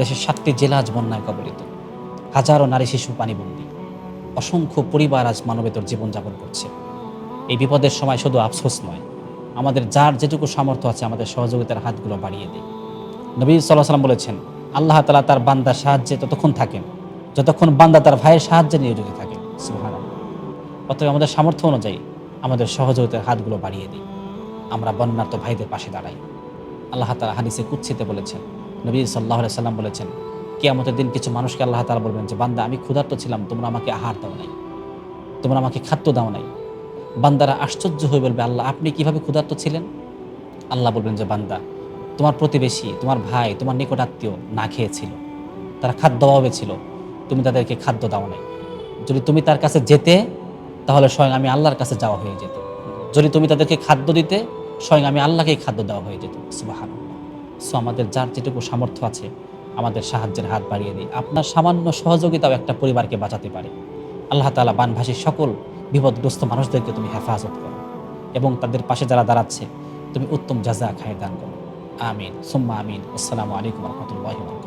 দেশের ৭টি জেলা আজ বন্যায় কবলিত, হাজারো নারী শিশু পানিবন্দী, অসংখ্য পরিবার আজ মানবেতর জীবনযাপন করছে। এই বিপদের সময় শুধু আফসোস নয়, আমাদের যার যেটুকু সামর্থ্য আছে আমাদের সহযোগিতার হাতগুলো বাড়িয়ে দিই। নবী সাল্লাল্লাহু আলাইহি ওয়াসাল্লাম বলেছেন, আল্লাহ তাআলা তার বান্দার সাহায্যে ততক্ষণ থাকেন যতক্ষণ বান্দা তার ভাইয়ের সাহায্যে নিয়োজিত থাকেন। সুবহানাল্লাহ। অতএব আমাদের সামর্থ্য অনুযায়ী আমাদের সহযোগিতার হাতগুলো বাড়িয়ে দিই, আমরা বন্যার্ত ভাইদের পাশে দাঁড়াই। আল্লাহ তাআলা হাদিসে কুদসিতে বলেছেন, নবী সাল্লাল্লাহু আলাইহি ওয়াসাল্লাম বলেছেন, কিয়ামতের দিন কিছু মানুষকে আল্লাহ তাআলা বলবেন যে, বান্দা আমি ক্ষুধার্ত ছিলাম, তোমরা আমাকে আহার দাও নাই, তোমরা আমাকে খাদ্য দাও নাই। বান্দারা আশ্চর্য হয়ে বলবে, আল্লাহ আপনি কিভাবে ক্ষুধার্ত ছিলেন? আল্লাহ বলবেন যে, বান্দা তোমার প্রতিবেশী, তোমার ভাই, তোমার নিকট আত্মীয় না খেয়েছিল, তারা খাদ্য অভাবে ছিল, তুমি তাদেরকে খাদ্য দাও নাই। যদি তুমি তার কাছে যেতে, তাহলে স্বয়ং আমি আল্লাহর কাছে যাওয়া হয়ে যেত। যদি তুমি তাদেরকে খাদ্য দিতে, স্বয়ং আমি আল্লাহকেই খাদ্য দেওয়া হয়ে যেত। সুবহানাল্লাহ। সো আমাদের যার যেটুকু সামর্থ্য আছে আমাদের সাহায্যের হাত বাড়িয়ে দিই। আপনার সামান্য সহযোগিতাও একটা পরিবারকে বাঁচাতে পারে। আল্লাহ তাআলা বানভাসী সকল বিপদগ্রস্ত মানুষদেরকে তুমি হেফাজত করো এবং তাদের পাশে যারা দাঁড়াচ্ছে তুমি উত্তম জাযা খায়ের দান করো। আমিন সুম্মা আমিন। আসসালামু আলাইকুম ওয়া রাহমাতুল্লাহি ওয়া বারাকাতুহু।